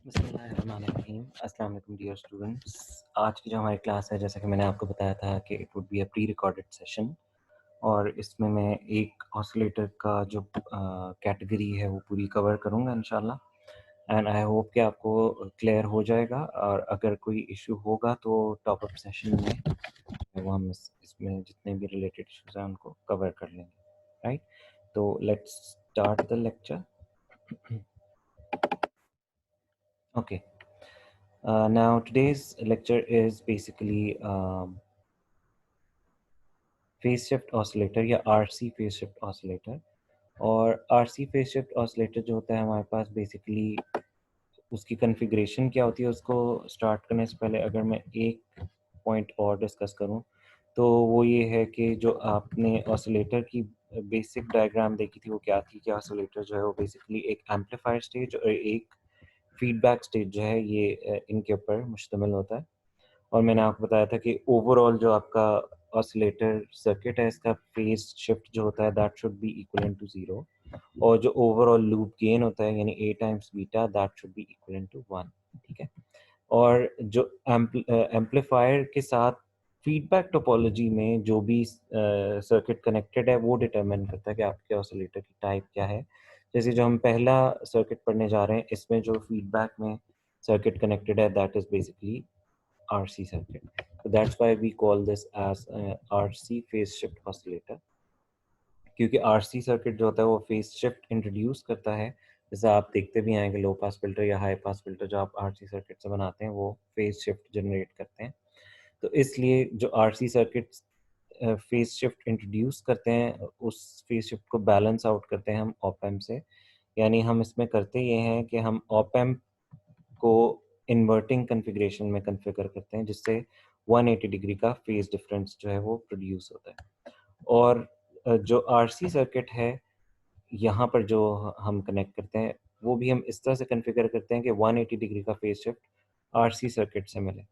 बिस्मिल्लाहिर्रहमानिर्रहीम। अस्सलाम वालेकुम डियर स्टूडेंट्स। आज की जो हमारी क्लास है, जैसा कि मैंने आपको बताया था कि it would be a pre recorded session, और इसमें मैं एक ऑसिलेटर का जो कैटेगरी है वो पूरी कवर करूँगा इंशाल्लाह। एंड आई होप कि आपको क्लियर हो जाएगा, और अगर कोई इशू होगा तो टॉप अप सेशन में वो हम इसमें जितने भी रिलेटेड इश्यूज हैं उनको कवर कर लेंगे, राइट? तो let's start the lecture. Okay. Now today's lecture is basically phase shift oscillator या RC phase shift oscillator। और RC phase shift oscillator जो होता है हमारे पास बेसिकली उसकी कॉन्फ़िगरेशन क्या होती है, उसको स्टार्ट करने से पहले अगर मैं एक पॉइंट और डिस्कस करूं तो वो ये है कि जो आपने ऑसिलेटर की बेसिक डायग्राम देखी थी वो क्या थी कि ऑसिलेटर जो है वो बेसिकली एक एम्पलीफायर स्टेज और एक फीडबैक स्टेज जो है ये इनके ऊपर मुश्तमिल होता है। और मैंने आपको बताया था कि ओवरऑल जो आपका ऑसिलेटर सर्किट है इसका फेज शिफ्ट जो होता है that should be equivalent to 0, और जो ओवरऑल लूप गेन होता है यानी A times beta that should be equivalent to 1। ठीक है। और जो एम्पलीफायर के साथ फीडबैक टोपोलॉजी में जो भी सर्किट कनेक्टेड है वो डिटरमाइन करता है कि आपके ऑसिलेटर की टाइप क्या है। जैसे जो हम पहला सर्किट पढ़ने जा रहे हैं इसमें जो फीडबैक में सर्किट कनेक्टेड है that is basically RC circuit. So that's why we call this as RC phase shift oscillator, क्योंकि RC सर्किट जो होता है वो फेज शिफ्ट इंट्रोड्यूस करता है। जैसे आप देखते भी हैं कि लो पास फिल्टर या हाई पास फिल्टर जो आप RC सर्किट से बनाते हैं वो फेज शिफ्ट जनरेट करते हैं। तो इसलिए जो RC circuit phase shift introduce करते हैं उस फेज शिफ्ट को बैलेंस आउट करते हैं हम ऑप एम्प से। यानी हम इसमें करते ये हैं कि हम ऑप एम्प को इन्वर्टिंग कॉन्फ़िगरेशन में कॉन्फ़िगर करते हैं जिससे 180 डिग्री का फेज डिफरेंस जो है वो प्रोड्यूस होता है। और जो आरसी सर्किट है यहाँ पर जो हम कनेक्ट करते हैं वो भी हम इस तरह से कॉन्फ़िगर करते हैं कि 180 डिग्री का फेज शिफ्ट आरसी सर्किट से मिले।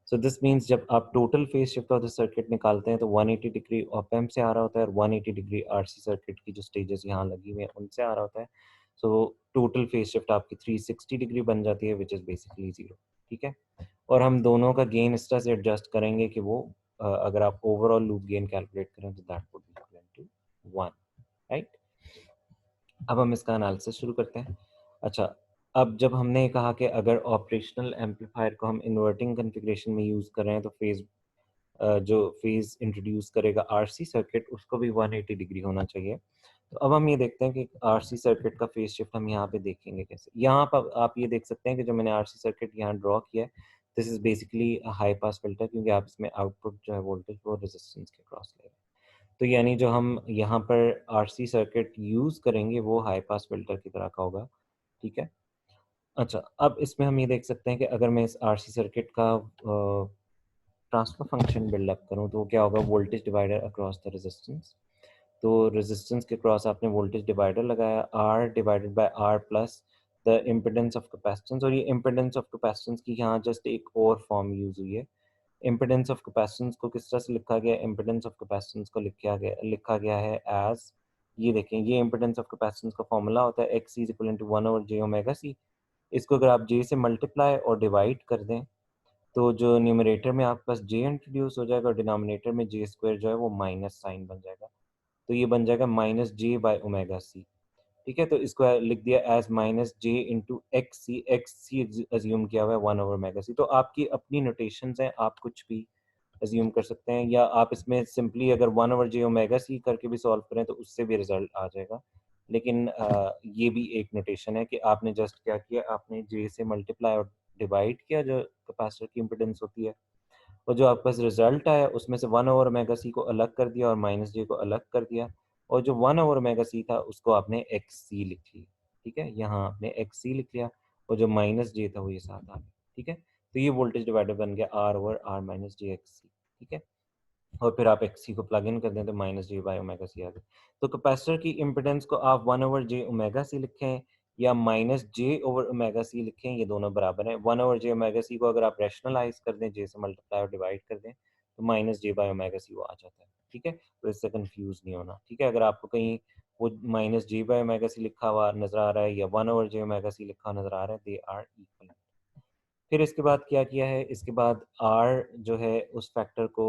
सो दिस मीन्स जब आप total phase shift of the circuit निकालते हैं तो 180 डिग्री ऑप एम्प से आ रहा होता है और 180 डिग्री आरसी सर्किट की जो स्टेजेस यहाँ लगी हुई हैं उनसे आ रहा होता है। सो टोटल फेज शिफ्ट आपकी 360 डिग्री बन जाती है विच इज़ बेसिकली 0। ठीक है। और हम दोनों का गेन इस तरह से एडजस्ट करेंगे कि वो अगर आप ओवरऑल लूप गेन कैलकुलेट करें तो that would be equal to 1, right? अब हम इसका एनालिसिस शुरू करते हैं। अच्छा, अब जब हमने कहा कि अगर ऑपरेशनल एम्पलीफायर को हम इन्वर्टिंग कॉन्फ़िगरेशन में यूज़ कर रहे हैं तो जो फेज़ इंट्रोड्यूस करेगा आरसी सर्किट उसको भी 180 डिग्री होना चाहिए। तो अब हम ये देखते हैं कि आरसी सर्किट का फेज़ शिफ्ट हम यहाँ पे देखेंगे कैसे। यहाँ पर आप ये देख सकते हैं कि जो मैंने आरसी सर्किट यहाँ ड्रॉ किया है this is basically a high pass filter, क्योंकि आप इसमें आउटपुट जो है वोल्टेज वो रेजिस्टेंस के क्रॉस ले रहे हैं। तो यानी जो हम यहाँ पर आरसी सर्किट यूज़ करेंगे वो हाई पास फिल्टर की तरह का होगा। ठीक है। अच्छा, अब इसमें हम ये देख सकते हैं कि अगर मैं इस आरसी सर्किट का ट्रांसफर फंक्शन बिल्डअप करूँ तो क्या होगा, voltage divider across the resistance. तो रेजिस्टेंस के क्रॉस आपने वोल्टेज डिवाइडर लगाया R divided by R plus the impedance of capacitance. और ये इम्पिडेंस ऑफ कैपेसिटेंस की यहाँ जस्ट एक और फॉर्म यूज़ हुई है। इम्पिडेंस ऑफ कैपेसिटेंस को किस तरह से लिखा गया, इम्पिडेंस ऑफ कैपेसिटेंस को लिखा गया है एज, ये देखें, ये इम्पिडेंस ऑफ कैपेसिटेंस का फॉर्मूला होता है x is equal to 1/j⍵c। इसको अगर आप j से मल्टीप्लाई और डिवाइड कर दें तो जो न्यूमरेटर में आपके पास j इंट्रोड्यूस हो जाएगा और डिनोमिनेटर में j स्क्वायर जो है वो माइनस साइन बन जाएगा। तो ये बन जाएगा -j/ω_c। ठीक है। तो इसको लिख दिया एज -j इंटू एक्स सी अज्यूम किया हुआ है 1/ω_c। तो आपकी अपनी नोटेशंस हैं, आप कुछ भी अज्यूम कर सकते हैं, या आप इसमें सिंपली अगर 1/j⍵c करके भी सॉल्व करें तो उससे भी रिजल्ट आ जाएगा। लेकिन ये भी एक नोटेशन है कि आपने जस्ट क्या किया, आपने j से मल्टीप्लाई और डिवाइड किया जो कैपेसिटर की इम्पिडेंस होती है, और जो आपके पास रिजल्ट आया उसमें से 1/ω_c को अलग कर दिया और -j को अलग कर दिया, और जो 1/ω_c था उसको आपने xc लिख लिया। ठीक है, यहाँ आपने xc लिख लिया और जो -j था वो ये साथ आ गया। ठीक है। तो ये वोल्टेज डिवाइडर बन गया R/R-jXc। ठीक है। और फिर आप XC को प्लग इन कर दें तो -j/ω_c आ गया। तो कैपेसिटर की इम्पिडेंस को आप 1/j⍵c लिखें या -j/ω_c लिखें, ये दोनों बराबर हैं। 1/j⍵c को अगर आप रैशनलाइज कर दें, j से मल्टीप्लाई और डिवाइड कर दें तो -j/ω_c वो आ जाता है। ठीक है। तो इससे कंफ्यूज नहीं होना। ठीक है। अगर आपको कहीं वो minus j by omega c लिखा हुआ नजर आ रहा है या 1/j ओमेगा सी लिखा हुआ नजर आ रहा है, दे आर इक्वल। फिर इसके बाद क्या किया है, इसके बाद r जो है उस फैक्टर को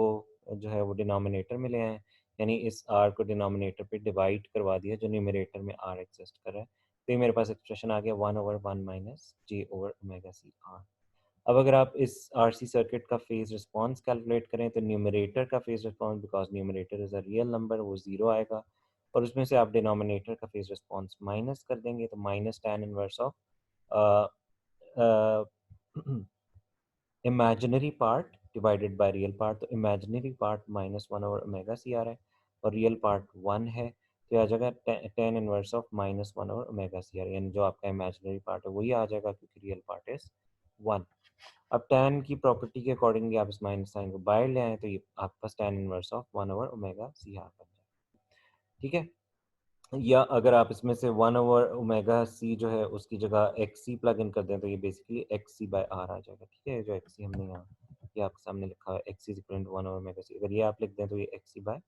जो है वो डिनोमिनेटर में ले आए, यानी इस r को डिनोमिनेटर पे डिवाइड करवा दिया जो न्यूमरेटर में r एग्जिस्ट कर रहा है। तो ये मेरे पास एक्सप्रेशन आ गया 1/1 माइनस जे ओवर ओमेगा सी r। अब अगर आप इस आरसी सर्किट का फेज रिस्पांस कैलकुलेट करें तो न्यूमरेटर का phase response, because numerator is a real number, वो जीरो आएगा, और उसमें से आप डिनोमिनेटर का फेज रिस्पांस माइनस कर देंगे तो minus tan inverse of imaginary part divided by real part. तो इमेजिनरी पार्ट -1/ओमेगा सी आ रहा है और रियल पार्ट 1 है, तो ये आ जाएगा tan इनवर्स ऑफ -1/ओमेगा सी आ रहा है, यानी जो आपका इमेजिनरी पार्ट है वही आ जाएगा क्योंकि रियल पार्ट इज 1। अब tan की प्रॉपर्टी के अकॉर्डिंगली आप इस माइनस साइन को बाहर ले आए तो ये आपके पास tan इनवर्स ऑफ 1/ओमेगा सी आर बन जाएगा। ठीक है, या अगर आप इसमें से 1/ओमेगा सी जो है उसकी जगह एक्स सी प्लग इन कर दें तो ये basically X C by R आ जाएगा। ठीक है, जो एक्स सी हमने यहाँ ये आपके सामने लिखा है एक्स इज इक्वल टू 1/ओमेगा सी, अगर ये आप लिख दें तो ये एक्स सी बाय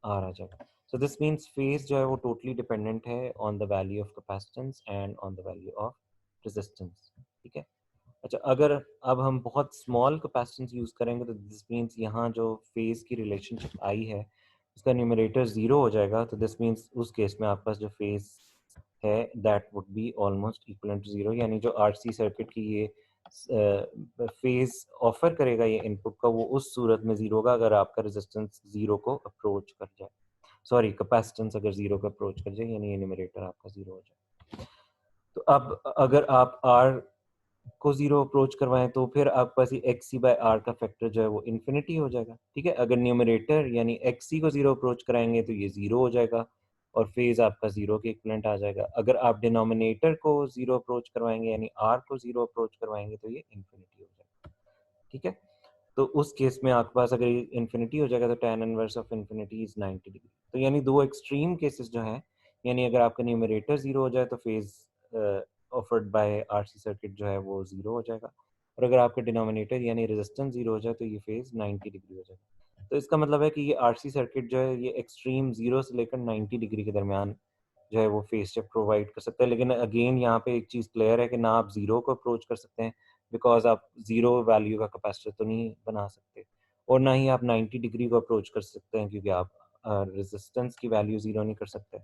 आर आ जाएगा। सो दिस मीन्स फेज जो है वो टोटली डिपेंडेंट है on the value of capacitance and on the value of resistance. ठीक है, अच्छा अगर अब हम बहुत स्मॉल कैपेसिटेंस यूज़ करेंगे तो दिस मीन्स यहाँ जो फेज़ की रिलेशनशिप आई है उसका न्यूमरेटर ज़ीरो हो जाएगा, तो दिस मीन्स उस केस में आपके पास जो फेज़ है that would be almost equal to zero, यानी जो आरसी सर्किट की ये फेज़ ऑफर करेगा ये इनपुट का वो उस सूरत में ज़ीरो होगा अगर आपका रेजिस्टेंस ज़ीरो को अप्रोच कर जाए, सॉरी कैपेसिटेंस अगर ज़ीरो को अप्रोच कर जाए यानी ये न्यूमरेटर आपका ज़ीरो हो जाए। तो अब अगर आप आर को जीरो अप्रोच करवाएं तो फिर आपके पास ये एक्स सी बाय आर का फैक्टर जो है वो इन्फिनिटी हो जाएगा। ठीक है, अगर न्यूमरेटर यानी एक्स सी को जीरो अप्रोच कराएंगे तो ये जीरो हो जाएगा और फेज आपका जीरो के इक्विवेलेंट आ जाएगा। अगर आप डिनोमिनेटर को जीरो अप्रोच करवाएंगे यानी आर को जीरो अप्रोच करवाएंगे तो ये इन्फिनिटी हो जाएगा। ठीक है, तो उस केस में आपके पास अगर ये इन्फिनिटी हो जाएगा तो tan inverse of infinity is 90 degree. तो यानी दो एक्सट्रीम केसेस जो हैं, यानी अगर आपका न्यूमरेटर जीरो हो जाए तो phase offered by RC circuit जो है वो जीरो हो जाएगा, और अगर आपका डिनोमिनेटर यानी रेजिस्टेंस जीरो हो जाए तो ये फेज 90 डिग्री हो जाएगा। तो इसका मतलब है कि ये आरसी सर्किट जो है ये एक्सट्रीम जीरो से लेकर 90 डिग्री के दरमियान जो है वो फेज शिफ्ट प्रोवाइड कर सकता है। लेकिन अगेन यहाँ पे एक चीज़ क्लियर है कि ना आप जीरो को अप्रोच कर सकते हैं बिकॉज आप जीरो वैल्यू का कैपेसिटर तो नहीं बना सकते, और ना ही आप 90 डिग्री को अप्रोच कर सकते हैं क्योंकि आप रेजिस्टेंस की वैल्यू जीरो नहीं कर सकते।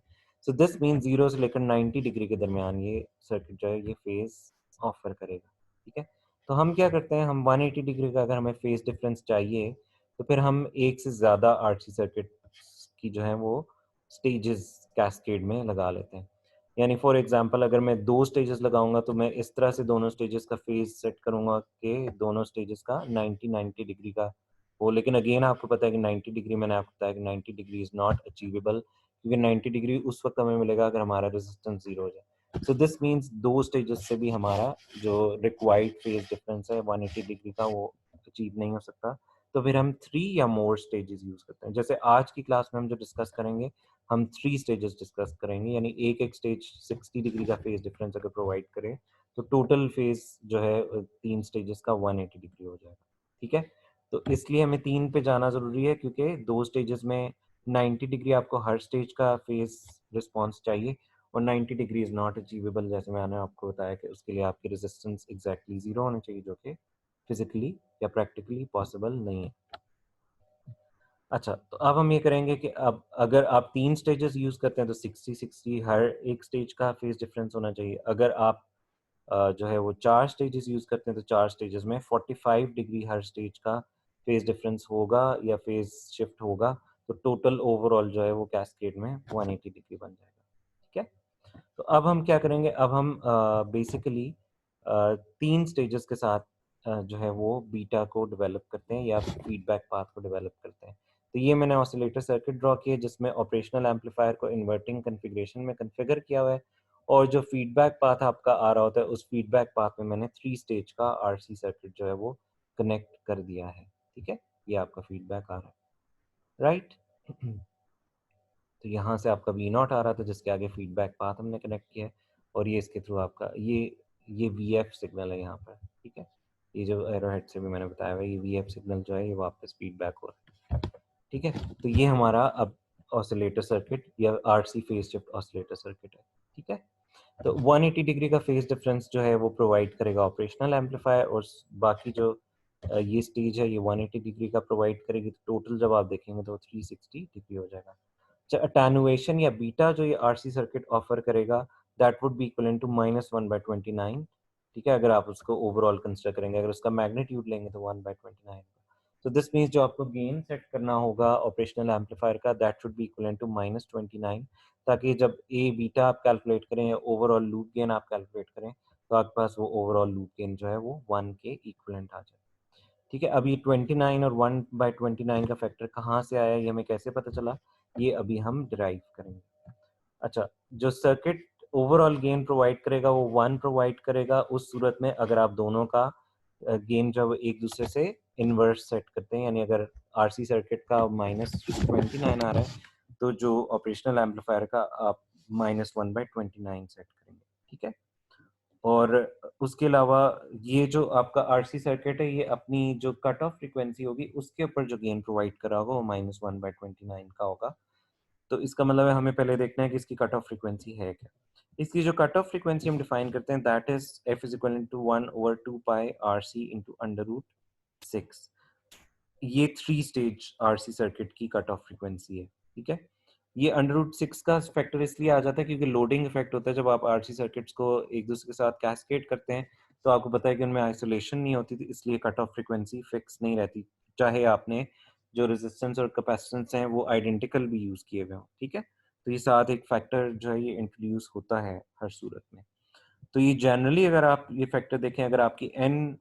सो दिस मीन जीरो से लेकर 90 डिग्री के दरमियान ये सर्किट जो है ये फेज ऑफर करेगा। ठीक है, तो हम क्या करते हैं, हम 180 डिग्री का अगर हमें फेज डिफरेंस चाहिए तो फिर हम एक से ज़्यादा आरसी सर्किट की जो है वो स्टेजेस कैस्केड में लगा लेते हैं। यानी फॉर एग्जांपल अगर मैं दो स्टेजेस लगाऊंगा तो मैं इस तरह से दोनों स्टेजेस का फेज सेट करूंगा कि दोनों स्टेजेस का 90 डिग्री का हो। लेकिन अगेन आपको पता है कि 90 डिग्री, मैंने आपको बताया कि 90 डिग्री इज नॉट अचीवेबल क्योंकि 90 डिग्री उस वक्त हमें मिलेगा अगर हमारा रेजिस्टेंस जीरो हो जाए। सो दिस मीन्स दो स्टेजेस से भी हमारा जो रिक्वायर्ड फेज डिफरेंस है 180 डिग्री का वो अचीव नहीं हो सकता। तो फिर हम 3 या मोर स्टेजेस यूज करते हैं। जैसे आज की क्लास में हम जो डिस्कस करेंगे हम 3 स्टेजेस डिस्कस करेंगे, यानी एक एक स्टेज 60 डिग्री का फेज डिफरेंस अगर प्रोवाइड करें तो टोटल फेज जो है 3 स्टेजेस का 180 डिग्री हो जाएगा। ठीक है, तो इसलिए हमें 3 पे जाना ज़रूरी है क्योंकि दो स्टेजेस में 90 डिग्री आपको हर स्टेज का फेज रिस्पॉन्स चाहिए और 90 डिग्री इज़ नॉट अचीवेबल। जैसे मैंने आपको बताया कि उसके लिए आपकी रेजिस्टेंस एग्जैक्टली ज़ीरो होनी चाहिए जो कि फिजिकली या प्रैक्टिकली पॉसिबल नहीं है। अच्छा, तो अब हम ये करेंगे कि अब अगर आप 3 स्टेजेस यूज़ करते हैं तो 60-60 हर एक स्टेज का फेज़ डिफरेंस होना चाहिए। अगर आप जो है वो 4 स्टेजेस यूज़ करते हैं तो 4 स्टेजेस में 45 डिग्री हर स्टेज का फेज़ डिफरेंस होगा या फेज़ शिफ्ट होगा, तो टोटल ओवरऑल जो है वो कैस्केड में 180 डिग्री बन जाएगा। ठीक है? तो अब हम क्या करेंगे, अब हम बेसिकली 3 स्टेजेस के साथ जो है वो बीटा को डेवलप करते हैं या फीडबैक पाथ को डेवलप करते हैं। तो ये मैंने ऑसिलेटर सर्किट ड्रॉ किया जिसमें ऑपरेशनल एम्पलीफायर को इन्वर्टिंग कॉन्फ़िगरेशन में कॉन्फ़िगर किया हुआ है, और जो फीडबैक पाथ आपका आ रहा होता है उस फीडबैक पाथ में मैंने 3 स्टेज का आरसी सर्किट जो है वो कनेक्ट कर दिया है। ठीक है? ये आपका फीडबैक आ रहा है, राइट? तो यहाँ से आपका वी नॉट आ रहा था जिसके आगे फीडबैक पाथ हमने कनेक्ट किया है, और ये इसके थ्रू आपका ये वी एफ सिग्नल है यहाँ पर। ठीक है, ये जो एरो हेड से भी मैंने बताया हुआ ये वी एफ सिग्नल जो है ये वापस फीडबैक हो रहा है। ठीक है, तो ये हमारा अब ऑसिलेटर सर्किट या RC phase shift oscillator circuit है, ठीक है। तो 180 डिग्री का फेज डिफरेंस जो है वो प्रोवाइड करेगा ऑपरेशनल एम्पलीफायर, और बाकी जो ये स्टेज है ये 180 डिग्री का प्रोवाइड करेगी। तो टोटल जब आप देखेंगे तो 360 डिग्री हो जाएगा। अच्छा, अटेनुएशन या बीटा जो ये आरसी सर्किट ऑफर करेगा, that would be equivalent to -1/29, ठीक है। अगर आप उसको ओवरऑल कंसिडर करेंगे, अगर उसका मैग्नीट्यूड लेंगे तो 1/29। तो दिस मीन्स जो आपको गेन सेट करना होगा ऑपरेशनल एम्पलीफायर का, that should be equivalent to -29, ताकि जब ए बीटा आप कैलकुलेट करें या ओवरऑल लूप गेन आप कैलकुलेट करें तो आपके पास वो ओवरऑल लूप गेन जो है वो 1 के इक्विवेलेंट आ जाए, ठीक है। अभी 29 और 1/29 का फैक्टर कहाँ से आया, ये हमें कैसे पता चला, ये अभी हम डिराइव करेंगे। अच्छा, जो सर्किट ओवरऑल गेन प्रोवाइड करेगा वो 1 प्रोवाइड करेगा उस सूरत में अगर आप दोनों का गेन जो है वो एक दूसरे से इनवर्स सेट करते हैं, यानी अगर आरसी सर्किट का -29 आ रहा है तो जो ऑपरेशनल एम्पलीफायर का आप -1/29 सेट करेंगे, ठीक है। और उसके अलावा ये जो आपका आरसी सर्किट है ये अपनी जो कट ऑफ फ्रीक्वेंसी होगी उसके ऊपर जो गेन प्रोवाइड करा होगा वो -1/29 का होगा। तो इसका मतलब है हमें पहले देखना है कि इसकी कट ऑफ फ्रीक्वेंसी है क्या। इसकी जो कट ऑफ फ्रीक्वेंसी हम डिफाइन करते हैं that is f is equal to 1/2 pi RC into √6। ये 3 स्टेज आरसी सर्किट की कट ऑफ फ्रीक्वेंसी है, ठीक है। ये √6 का फैक्टर इसलिए आ जाता है क्योंकि लोडिंग इफेक्ट होता है जब आप आरसी सर्किट्स को एक दूसरे के साथ कैस्केड करते हैं, तो आपको पता है कि उनमें आइसोलेशन नहीं होती थी, इसलिए कट ऑफ फ्रीक्वेंसी फिक्स नहीं रहती, चाहे आपने जो रेजिस्टेंस और कैपेसिटेंस हैं वो आइडेंटिकल भी यूज किए हुए हों, ठीक है। तो ये साथ एक फैक्टर जो है ये इंट्रोड्यूस होता है हर सूरत में। तो ये जनरली अगर आप ये फैक्टर देखें, अगर आपकी n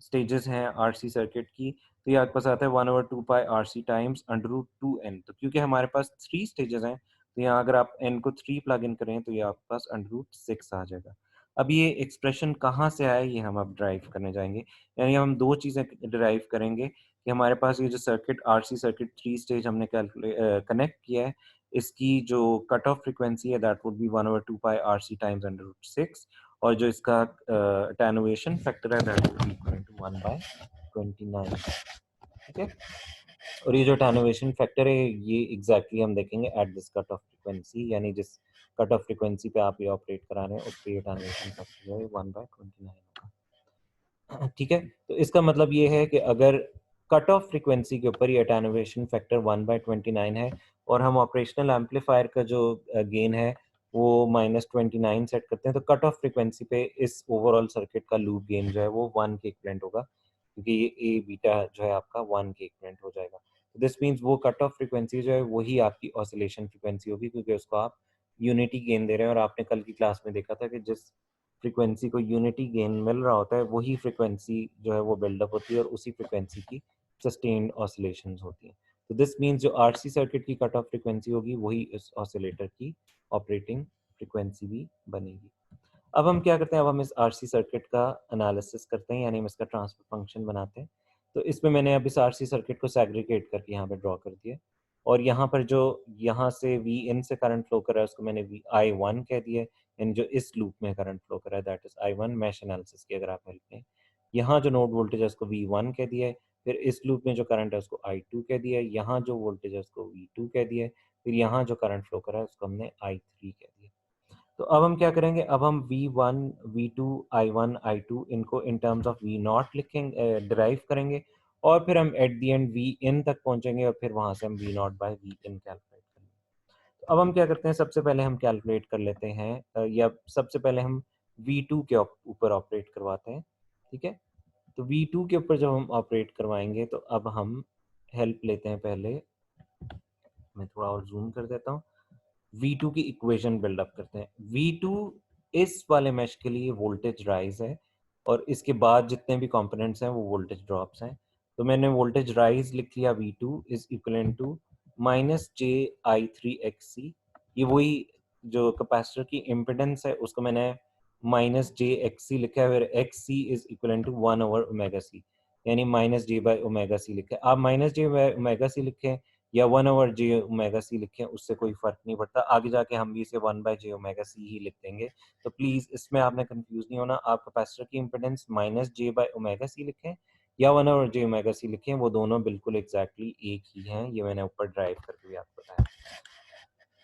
स्टेजेस हैं आरसी सर्किट की, तो ये आपके पास आता है 1/2 पाई RC टाइम्स √2n। तो क्योंकि हमारे पास 3 स्टेजेस हैं तो यहाँ अगर आप n को 3 प्लग इन करें तो ये आपके पास √6 आ जाएगा। अब ये एक्सप्रेशन कहाँ से आया ये हम अब ड्राइव करने जाएंगे, यानी हम दो चीज़ें ड्राइव करेंगे कि हमारे पास ये जो सर्किट आरसी सर्किट 3 स्टेज हमने कनेक्ट किया है, इसकी जो कट ऑफ फ्रीक्वेंसी है that would be 1/2 pi RC times √6, और जो इसका अटेनुएशन फैक्टर है that would be equal to 1/29, ठीक है। और ये जो अटेनुएशन फैक्टर है ये एग्जैक्टली हम देखेंगे at this cut off frequency, यानी जिस कट ऑफ फ्रीक्वेंसी पे आप ये ऑपरेट करा रहे हैं उस पे अटेनुएशन फैक्टर जो है 1/29 होगा, ठीक है। तो इसका मतलब ये है कि अगर कट ऑफ फ्रीक्वेंसी के ऊपर ये अटेनुएशन फैक्टर 1/29 है और हम ऑपरेशनल एम्पलीफायर का जो गेन है वो -29 सेट करते हैं, तो कट ऑफ फ्रीक्वेंसी पे इस ओवरऑल सर्किट का लूप गेन जो है वो 1 के इक्विवेलेंट होगा, क्योंकि ये ए बीटा जो है आपका 1 के इक्विवेलेंट हो जाएगा। तो दिस मीन्स वो कट ऑफ फ्रीक्वेंसी जो है वही आपकी ऑसिलेशन फ्रीक्वेंसी होगी, क्योंकि उसको आप यूनिटी गेन दे रहे हैं, और आपने कल की क्लास में देखा था कि जिस फ्रीक्वेंसी को यूनिटी गेन मिल रहा होता है वही फ्रीक्वेंसी जो है वो बिल्डअप होती है और उसी फ्रीक्वेंसी की सस्टेन्ड ऑसिलेशंस होती हैं। तो दिस मीन्स जो आरसी सर्किट की कट ऑफ फ्रीक्वेंसी होगी वही इस ऑसिलेटर की ऑपरेटिंग फ्रीक्वेंसी भी बनेगी। अब हम क्या करते हैं, अब हम इस आरसी सर्किट का एनालिसिस करते हैं, यानी हम इसका ट्रांसफर फंक्शन बनाते हैं। तो इसमें मैंने अब इस आरसी सर्किट को सेग्रीगेट करके यहाँ पे ड्रॉ कर दिया, और यहाँ पर जो यहाँ से वी इन से करंट फ्लो कर रहा है उसको मैंने वी आई वन कह दिया है, यानी जो इस लूप में करंट फ्लो कर रहा है that is I one. Mesh analysis की अगर आप हेल्प लें, यहाँ जो नोड वोल्टेज है उसको वी वन कह दिया है, फिर इस लूप में जो करंट है उसको आई टू कह दिया है, यहाँ जो वोल्टेज है उसको वी टू कह दिया है, फिर यहाँ जो करंट फ्लो कर रहा है उसको हमने आई थ्री कह दिया। तो अब हम क्या करेंगे, अब हम V1, V2, I1, I2 इनको इन टर्म्स ऑफ V नॉट लिखेंगे, डिराइव करेंगे, और फिर हम एट दी एंड V इन तक पहुंचेंगे और फिर वहां से हम V not by V in calculate करेंगे। तो अब हम क्या करते हैं, सबसे पहले हम कैलकुलेट कर लेते हैं या सबसे पहले हम V2 के ऊपर ऑपरेट करवाते हैं, ठीक है। तो V2 के ऊपर जब हम ऑपरेट करवाएंगे तो अब हम हेल्प लेते हैं, पहले मैं थोड़ा और जूम कर देता हूँ, V2 की इक्वेशन बिल्डअप करते हैं। V2 इस वाले मैश के लिए वोल्टेज राइज है, और इसके बाद जितने भी कंपोनेंट्स हैं वो वोल्टेज ड्रॉप्स हैं। तो मैंने वोल्टेज राइज लिख लिया, V2 is equivalent to -j∅3XC। ये वही जो कैपेसिटर की इम्पिडेंस है उसको मैंने -j∅XC लिखा है, फिर XC is equivalent to 1/ωc, यानी -j/ωc लिखा है। आप -j/ωc लिखें या 1/j⍵c लिखें, उससे कोई फ़र्क नहीं पड़ता। आगे जाके हम भी इसे 1/j⍵c ही लिख देंगे। तो प्लीज़ इसमें आपने कंफ्यूज़ नहीं होना। आप कैपेसिटर की इम्पीडेंस -j/ωc लिखें या 1 ओवर जे ओमेगा सी लिखें, वो दोनों बिल्कुल एग्जैक्टली एक ही हैं। ये मैंने ऊपर ड्राइव करके भी आपको बताया।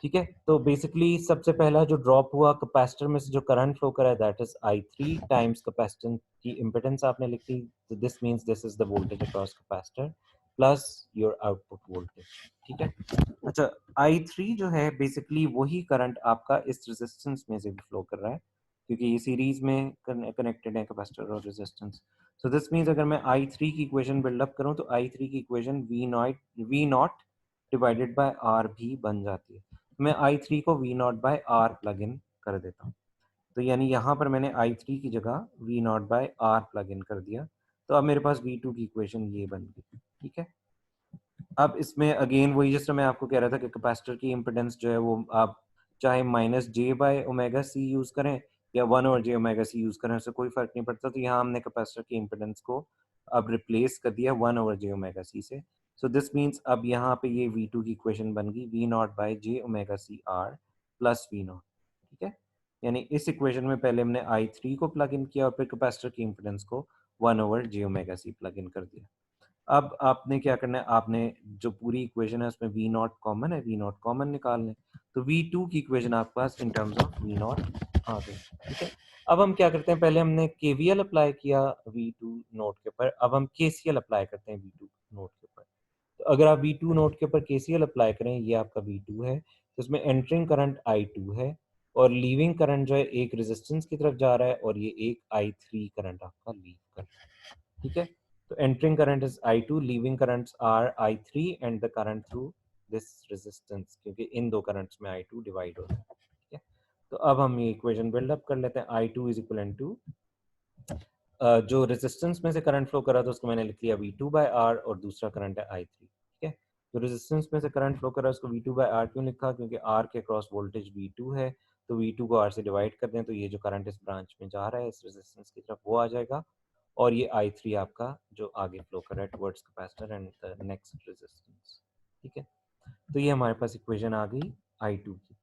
ठीक है, तो बेसिकली सबसे पहला जो ड्रॉप हुआ कैपेसिटर में से जो करंट फ्लो करा है that is I3 times capacitance की इम्पीडेंस आपने लिखी, तो this means this is the voltage across capacitor plus your output voltage. ठीक है, अच्छा I3 जो है बेसिकली वही करंट आपका इस रेजिस्टेंस में से भी फ्लो कर रहा है, क्योंकि ये सीरीज में कनेक्टेड है कैपेसिटर और रेजिस्टेंस। सो दिस मींस अगर मैं I3 की इक्वेशन बिल्डअप करूं तो I3 की equation V naught divided by R भी बन जाती है। मैं I3 को V naught by R plug in कर देता हूँ, तो यानी यहाँ पर मैंने I3 की जगह V naught by R plug in कर दिया, तो अब मेरे पास V2 की इक्वेशन ये बन गई। ठीक है, अब इसमें अगेन वही जैसे मैं आपको कह रहा था कि कैपेसिटर की इम्पिडेंस जो है वो आप चाहे minus j by omega C use करें या 1 over j omega C use करें, उससे कोई फ़र्क नहीं पड़ता। तो यहाँ हमने कैपेसिटर की इम्पिडेंस को अब रिप्लेस कर दिया 1 ओवर जे ओमेगा सी से। सो दिस मीन्स अब यहाँ पे ये V2 की इक्वेशन बन गई V naught by j omega C R plus V naught. ठीक है, यानी इस इक्वेशन में पहले हमने I3 को प्लग इन किया और फिर कैपेसिटर की इम्पिडेंस को 1 over j omega C plug in कर दिया। अब आपने क्या करना है, आपने जो पूरी इक्वेशन है उसमें वी नॉट कॉमन है, वी नॉट कॉमन निकालना है, तो V2 की इक्वेशन आपके पास in terms of V naught आ गई। ठीक है, अब हम क्या करते हैं, पहले हमने KVL अप्लाई किया V2 नोड के ऊपर, अब हम KCL अप्लाई करते हैं V2 नोड के ऊपर। तो अगर आप V2 नोड के ऊपर KCL अप्लाई करें, ये आपका V2 है, तो इसमें एंटरिंग करंट I2 है और लीविंग करंट जो है एक रेजिस्टेंस की तरफ जा रहा है और ये एक I3 करंट आपका लीव कर रहा है। ठीक है, तो entering current is I2, leaving currents are I3 and the current through this resistance, क्योंकि इन दो करंट्स में I2 डिवाइड होता है। ठीक है, तो अब हम ये इक्वेशन बिल्डअप कर लेते हैं। I2 इज इक्वल टू जो रेजिस्टेंस में से करंट फ्लो कर रहा था उसको मैंने लिख लिया V2 बाय R और दूसरा करंट है I3। ठीक है, तो रेजिस्टेंस में से करंट फ्लो कर रहा है उसको V2 बाय R क्यों लिखा, क्योंकि R के क्रॉस वोल्टेज V2 है, तो V2 को R से डिवाइड कर दें तो ये जो करंट इस ब्रांच में जा रहा है इस रेजिस्टेंस की तरफ वो आ जाएगा, और ये I3 आपका जो आगे फ्लो कर रहा है towards capacitor and the next resistance. ठीक है, तो ये हमारे पास इक्वेशन आ गई I2 की।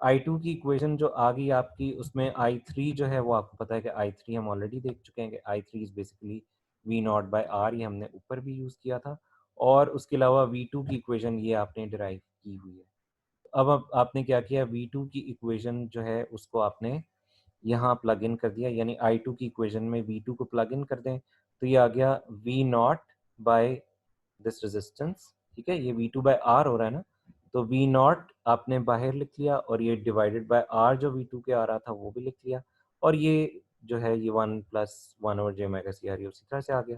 I2 की इक्वेशन जो आ गई आपकी, उसमें I3 जो है वो आपको पता है कि I3 हम ऑलरेडी देख चुके हैं कि I3 is basically V naught by R, ये हमने ऊपर भी यूज़ किया था, और उसके अलावा V2 की इक्वेशन ये आपने डिराइव की हुई है। अब आपने क्या किया, V2 की इक्वेशन जो है उसको आपने यहाँ प्लग इन कर दिया, यानी I2 की इक्वेशन में V2 को प्लग इन कर दें तो ये आ गया V naught by this resistance. ठीक है, ये V2 बाय R हो रहा है ना, तो V नॉट आपने बाहर लिख लिया और ये डिवाइडेड बाय R जो V2 के आ रहा था वो भी लिख लिया, और ये जो है ये 1 प्लस 1 ओवर जे ओमेगा सी आ रही है उसी तरह से आ गया,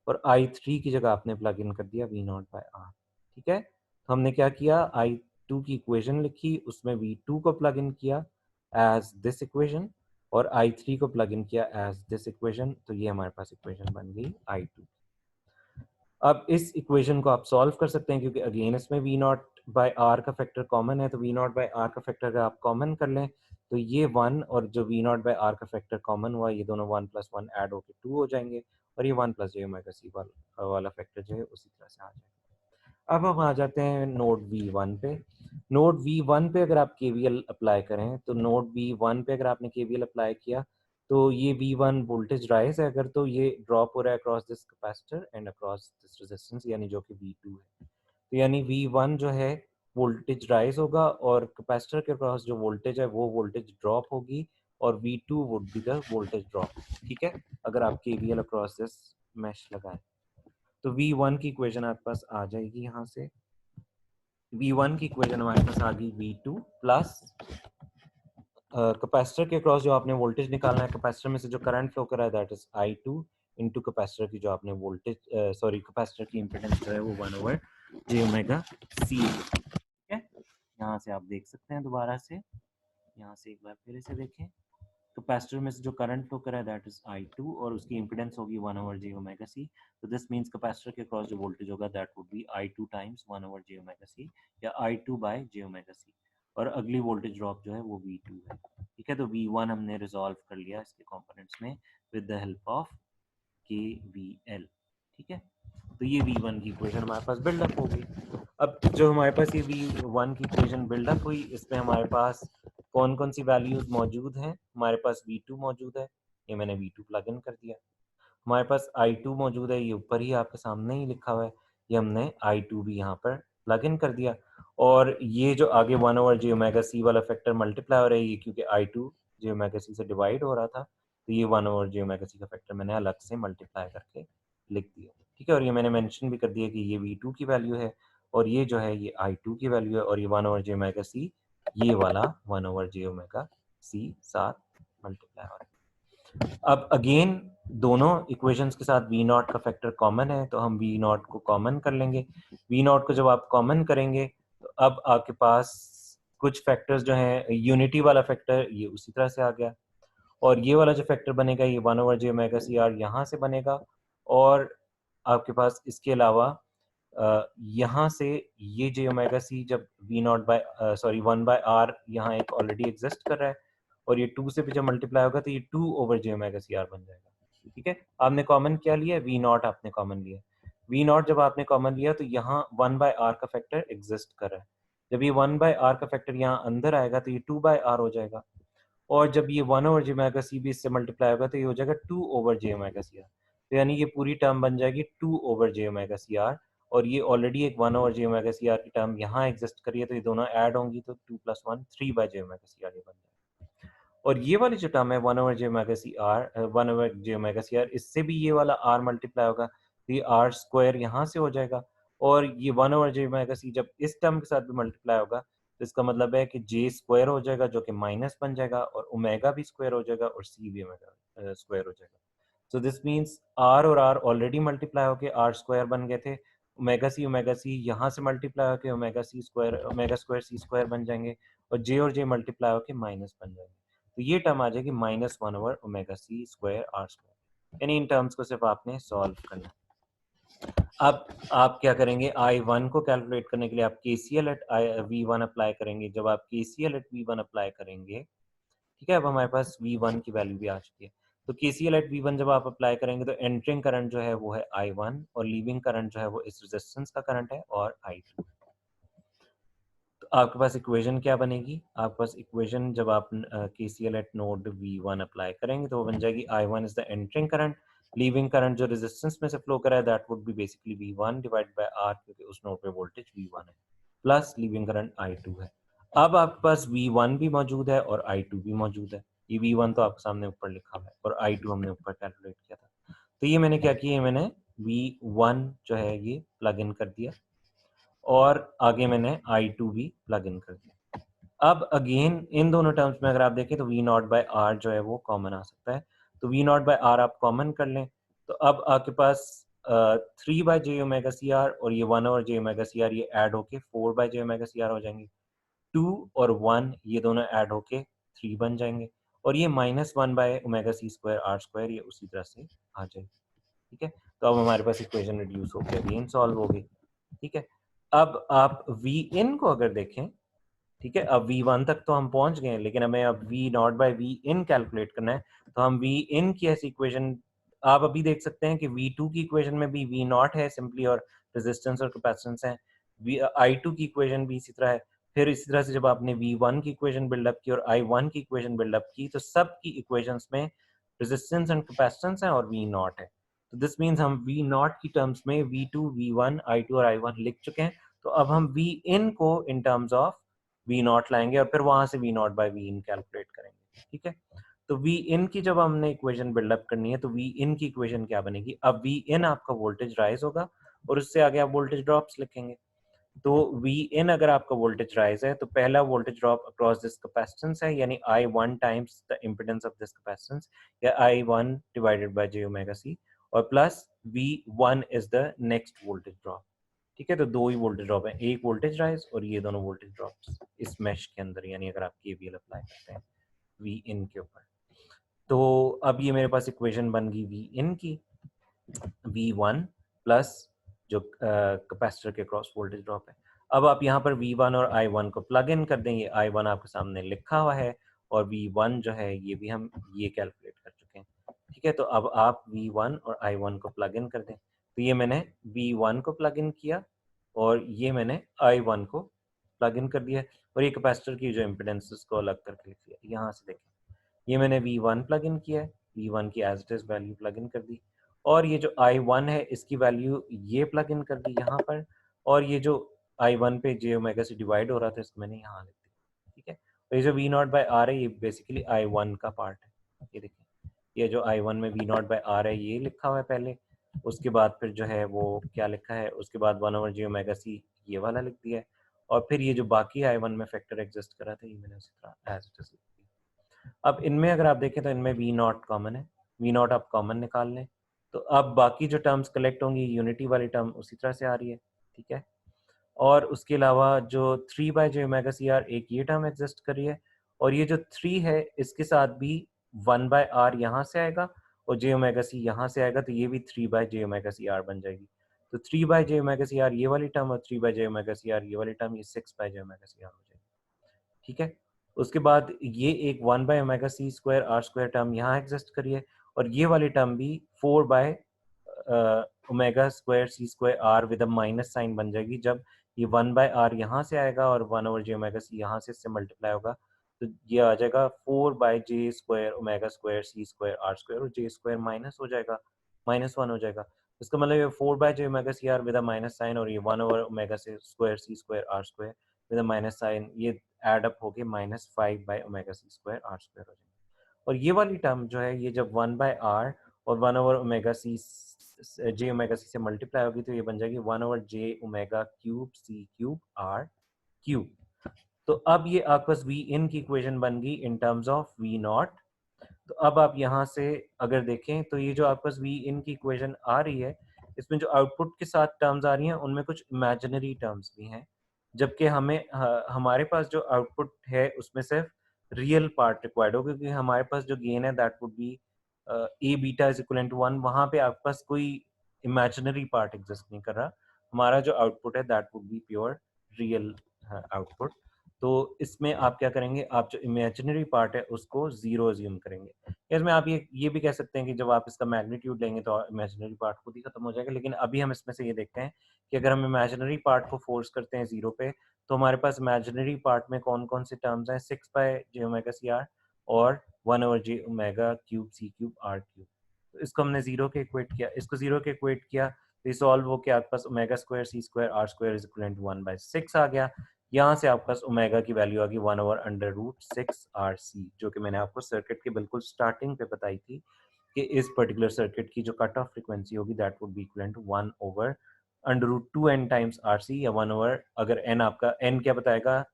और I3 की जगह आपने प्लग इन कर दिया V नॉट बाय R। ठीक है, तो हमने क्या किया, I2 की इक्वेशन लिखी, उसमें V2 को प्लग इन किया एज दिस इक्वेशन और I3 को प्लग इन किया एज दिस इक्वेशन, तो ये हमारे पास इक्वेशन बन गई I2। अब इस इक्वेशन को आप सॉल्व कर सकते हैं क्योंकि अगेन इसमें V नॉट बाय आर का फैक्टर कॉमन है, तो V नॉट बाय आर का फैक्टर अगर आप कॉमन कर लें तो ये 1 और जो V नॉट बाय आर का फैक्टर कॉमन हुआ ये दोनों 1 प्लस 1 ऐड होकर 2 हो जाएंगे, और ये 1 प्लस जे ओमेगा सी वाला फैक्टर जो है उसी तरह से आ जाएगा। अब हम आ जाते हैं नोड V1 पे। नोड V1 पे अगर आप KVL अप्लाई करें तो नोड V1 पे अगर आपने KVL अप्लाई किया तो ये V1 वोल्टेज राइज है अगर, तो ये ड्रॉप हो रहा है across this capacitor and across this resistance, यानी जो कि V2 है, तो यानी V1 जो है वोल्टेज राइज होगा और कैपेसिटर के अक्रॉस जो वोल्टेज है वो वोल्टेज ड्रॉप होगी और V2 would be the voltage drop. ठीक है, अगर आप KVL अक्रॉस दिस मैश लगाएं तो V1 की इक्वेशन आपके पास आ जाएगी, यहाँ से V1 की इक्वेशन हमारे पास आ गई V2 प्लस कैपेसिटर के क्रॉस जो आपने वोल्टेज निकालना है, कैपेसिटर में से जो करंट फ्लो कर रहा है that is I2 into capacitor की जो आपने वोल्टेज सॉरी कैपेसिटर की इम्पीडेंस जो है वो 1 ओवर जे ओमेगा सी। ठीक है, यहाँ से आप देख सकते हैं दोबारा से, यहाँ से एक बार फिर से देखें, कैपेसिटर में से जो करंट फ्लो कर रहा है दैट इज I2 और उसकी इम्पीडेंस होगी 1 ओवर जे ओमेगा सी, तो दिस मींस कैपेसिटर के क्रॉस जो वोल्टेज होगा that would be I2 times 1 over j omega C या I2 बाय जे ओमेगा सी, और अगली वोल्टेज ड्रॉप जो है वो V2 है। ठीक है, तो V1 हमने रिजॉल्व कर लिया इसके कंपोनेंट्स में with the help of KVL। ठीक है, तो ये V1 की इक्वेशन हमारे पास बिल्डअप हो गई। अब जो हमारे पास ये V1 की इक्वेशन बिल्डअप हुई इसमें हमारे पास कौन कौन सी वैल्यूज मौजूद हैं, हमारे पास V2 मौजूद है, ये मैंने V2 प्लग इन कर दिया, हमारे पास I2 मौजूद है, ये ऊपर ही आपके सामने ही लिखा हुआ है, ये हमने I2 भी यहाँ पर प्लग इन कर दिया। और ये जो आगे 1/j⍵c वाला फैक्टर मल्टीप्लाई हो रहा है, ये क्योंकि I2 j⍵c से डिवाइड हो रहा था, तो ये 1/j⍵c का फैक्टर मैंने अलग से मल्टीप्लाई करके लिख दिया, ठीक है। और ये मैंने मेंशन भी कर दिया कि ये V2 की वैल्यू है और ये जो है ये I2 की वैल्यू है और ये 1/j⍵c ये वाला 1/j⍵c साथ मल्टीप्लाई हो रहा है। अब अगेन दोनों इक्वेशंस के साथ V नॉट का फैक्टर कॉमन है, तो हम V नॉट को कॉमन कर लेंगे। V नॉट को जब आप कॉमन करेंगे तो अब आपके पास कुछ फैक्टर्स जो हैं, यूनिटी वाला फैक्टर ये उसी तरह से आ गया और ये वाला जो फैक्टर बनेगा ये 1/j⍵cr यहाँ से बनेगा और आपके पास इसके अलावा यहाँ से ये j⍵c जब v naught bye sorry 1/r यहाँ एक ऑलरेडी एग्जिस्ट कर रहा है और ये 2 से भी जब मल्टीप्लाई होगा तो ये 2/j⍵cr बन जाएगा, ठीक है। आपने कॉमन क्या लिया है, v नॉट आपने कॉमन लिया। v नॉट जब आपने कॉमन लिया तो यहाँ 1/r का फैक्टर एग्जिस्ट कर रहा है, जब ये 1/r का फैक्टर यहाँ अंदर आएगा तो ये 2/r हो जाएगा और जब ये 1/j⍵c भी इससे मल्टीप्लाई होगा तो ये हो जाएगा 2/j⍵cr, तो यानी ये पूरी टर्म बन जाएगी 2/j⍵cr और ये ऑलरेडी एक 1/j⍵cr की टर्म यहाँ एग्जिस्ट करी है, तो ये दोनों ऐड होंगी तो 2 + 1 3/j⍵cr ये बन जाएगा। और ये वाली जो टर्म है 1/j⍵cr इससे भी ये वाला r मल्टीप्लाई होगा तो ये r स्क्वायर यहाँ से हो जाएगा और ये 1/j⍵c जब इस टर्म के साथ भी मल्टीप्लाई होगा तो इसका मतलब है कि j स्क्वायर हो जाएगा जो कि माइनस बन जाएगा और ओमेगा भी स्क्वायर हो जाएगा और c भी ओमेगा स्क्वायर हो जाएगा। सो दिस मीन्स r और r ऑलरेडी मल्टीप्लाई होके r स्क्वायर बन गए थे, ओमेगा सी यहाँ से मल्टीप्लाई होके ओमेगा स्क्वायर c स्क्वायर बन जाएंगे और j मल्टीप्लाई होके माइनस बन जाएंगे, तो ये टर्म आ जाएगी -1/ωc² r², यानी इन टर्म्स को सिर्फ आपने सॉल्व करना है। अब आप क्या करेंगे, I1 को कैलकुलेट करने के लिए आप KCL एट V1 अप्लाई करेंगे। जब आप KCL एट V1 अप्लाई करेंगे, ठीक है, अब हमारे पास V1 की वैल्यू भी आ चुकी है, तो KCL एट V1 जब आप अप्लाई करेंगे तो एंटरिंग करंट जो है वो है I1 और लीविंग करंट जो है वो इस रेजिस्टेंस का करंट है और I2। तो आपके पास इक्वेशन क्या बनेगी, आपके पास इक्वेशन जब आप KCL eight node V1 apply करेंगे तो वो बन जाएगी I1 is the entering current, leaving current जो रेजिस्टेंस में से फ्लो कर रहा है that would B basically V1 divided by R क्योंकि उस नोड पे वोल्टेज V1 है, प्लस लीविंग करंट I2 है। अब आपके पास V1 भी मौजूद है और I2 भी मौजूद है, ये V1 तो आपके सामने ऊपर लिखा हुआ है और I2 हमने ऊपर कैलकुलेट किया था। तो ये मैंने क्या किया, मैंने V1 जो है ये प्लग इन कर दिया और आगे मैंने I2 भी प्लग इन कर दिया। अब अगेन इन दोनों टर्म्स में अगर आप देखें तो V नॉट बाय R जो है वो कॉमन आ सकता है, तो V नॉट बाय R आप कॉमन कर लें तो अब आपके पास 3/j⍵cr और ये 1/j⍵cr ये ऐड होके 4/j⍵cr हो जाएंगे, 2 और 1 ये दोनों ऐड होके 3 बन जाएंगे और ये -1/ωc² r² ये उसी तरह से आ जाएगी, ठीक है। तो अब हमारे पास इक्वेशन रिड्यूस होकर अगेन सॉल्व हो गई, ठीक है। अब आप V इन को अगर देखें, ठीक है, अब V1 तक तो हम पहुंच गए लेकिन हमें अब V naught by V in calculate करना है, तो हम V इन की ऐसी इक्वेशन आप अभी देख सकते हैं कि V2 की इक्वेशन में भी V नॉट है सिंपली और रेजिस्टेंस और कैपेसिटेंस है, I2 की इक्वेशन भी इसी तरह है। फिर इसी तरह से जब आपने V1 की इक्वेशन बिल्डअप की और I1 की इक्वेशन बिल्डअप की तो सब की इक्वेशंस में रेजिस्टेंस एंड कैपेसिटेंस है और V नॉट है, तो दिस मीन्स हम V नॉट की टर्म्स में V2, V1, I2 और I1 लिख चुके हैं। तो अब हम V इन को in terms of V naught लाएंगे और फिर वहां से V naught by V in calculate करेंगे, ठीक है। तो V इन की जब हमने इक्वेशन बिल्डअप करनी है तो V इन की इक्वेशन क्या बनेगी, अब V इन आपका वोल्टेज राइज होगा और उससे आगे आप वोल्टेज ड्रॉप्स लिखेंगे। तो V इन अगर आपका वोल्टेज राइज है तो पहला voltage drop across this capacitance है यानी I1 times the impedance of this capacitance या I1 डिवाइडेड बाय j⍵c और plus V1 is the next voltage drop, ठीक है। तो दो ही वोल्टेज ड्रॉप है, एक वोल्टेज राइज और ये दोनों वोल्टेज ड्रॉप्स इस मेश के अंदर, यानी अगर आप केवीएल अप्लाई करते हैं V इन के ऊपर। तो अब ये मेरे पास इक्वेशन बन गई V इन की, V1 प्लस जो कैपेसिटर के क्रॉस वोल्टेज ड्रॉप है। अब आप यहाँ पर V1 और I1 को प्लग इन कर देंगे, I1 आपके सामने लिखा हुआ है और V1 जो है ये भी हम ये कैलकुलेट कर चुके हैं, ठीक है। तो अब आप V1 और I1 को प्लग इन कर दें, तो ये मैंने V1 को प्लग इन किया और ये मैंने I1 को प्लग इन कर दिया और ये कैपेसिटर की जो इम्पीडेंस उसको अलग करके लिख लिया। यहाँ से देखें, ये मैंने V1 प्लग इन किया है, V1 की as it is value plug in कर दी और ये जो I1 है इसकी वैल्यू ये प्लग इन कर दी यहाँ पर, और ये जो I1 पे j ओमेगा से डिवाइड हो रहा था इसको मैंने यहाँ लिख दिया, ठीक है। तो ये जो V नॉट बाय आर है ये बेसिकली I1 का पार्ट है, ये देखिए ये जो I1 में V नॉट बाय आर है ये लिखा हुआ है पहले, उसके बाद फिर जो है वो क्या लिखा है, उसके बाद 1/j ओमेगा सी ये वाला लिख दिया है, और फिर ये जो बाकी I1 में फैक्टर एग्जिस्ट करा था ये मैंने उसी तरह एज इट इज लिख दिया। अब इनमें अगर आप देखें तो इनमें V नॉट कॉमन है, V नॉट आप कॉमन निकाल लें, तो अब बाकी जो टर्म्स कलेक्ट होंगी यूनिटी वाली टर्म उसी तरह से आ रही है, ठीक है। और उसके अलावा जो 3/j ओमेगा सी आर एक ये टर्म एग्जिस्ट कर रही है, और ये जो 3 है इसके साथ भी 1/r यहाँ से आएगा और j ओमेगा सी यहाँ से आएगा, तो ये भी 3/j ओमेगा सी आर बन जाएगी। तो 3/j ओमेगा सी आर ये वाली टर्म और 3/j ओमेगा सी आर ये वाली टर्म, ये 6/j ओमेगा सी आर हो जाएगी, ठीक है। उसके बाद ये एक 1/ओमेगा C square R square term यहाँ एग्जिस्ट करिए, और ये वाली टर्म भी 4 omega square C square R with a minus sign बन जाएगी, जब ये 1/r यहाँ से आएगा और 1/j ओमेगा सी यहाँ से इससे मल्टीप्लाई होगा, तो ये आ जाएगा 4/j square omega square C square R square, और j स्क्वायर माइनस हो जाएगा, -1 हो जाएगा। इसका मतलब ये 4/j omega C R with a minus sign, और ये 1/ओमेगा C square C square R square with a minus sign, ये एड अप होके -5/ओमेगा सी स्क्वायर आर स्क्वायर हो जाएगा। और ये वाली टर्म जो है ये जब 1/r और 1/ओमेगा सी j ओमेगा सी से मल्टीप्लाई होगी, तो ये बन जाएगी 1/j omega cube C cube R cube. तो अब ये आपके पास वी इन की इक्वेशन बन गई in terms of V naught. तो अब आप यहाँ से अगर देखें तो ये जो आपके पास वी इन की इक्वेशन आ रही है, इसमें जो आउटपुट के साथ टर्म्स आ रही हैं उनमें कुछ इमेजिनरी टर्म्स भी हैं, जबकि हमारे पास जो आउटपुट है उसमें सिर्फ रियल पार्ट रिक्वायर्ड हो, क्योंकि हमारे पास जो गेन है that would be a beta is equal to 1, वहाँ पे आपके पास कोई इमेजिनरी पार्ट एग्जिस्ट नहीं कर रहा, हमारा जो आउटपुट है that would B pure real output. तो इसमें आप क्या करेंगे, आप जो इमेजिनरी पार्ट है उसको जीरो अज्यूम करेंगे। इसमें आप ये भी कह सकते हैं कि जब आप इसका मैग्नीट्यूड लेंगे तो इमेजिनरी पार्ट खुद ही खत्म हो जाएगा, लेकिन अभी हम इसमें से ये देखते हैं कि अगर हम इमेजिनरी पार्ट को फोर्स करते हैं जीरो पे, तो हमारे पास इमेजिनरी पार्ट में कौन कौन से टर्म्स हैं, 6/j ओमेगा सी आर और 1/j omega cube C cube R cube. तो इसको हमने जीरो के इक्वेट किया, इसको जीरो के इक्वेट किया, तो ये सॉल्व हो के आपके पास omega square C square R square is equal to 1/6 आ गया। यहाँ से आपके पास ओमेगा की वैल्यू आ गई 1/√6 आर सी, जो कि मैंने आपको सर्किट के बिल्कुल स्टार्टिंग पे बताई थी कि इस पर्टिकुलर सर्किट की जो कट ऑफ फ्रीक्वेंसी होगी that would be equal to 1/√2n times R C, या 1 अगर n आपका n क्या बताएगा,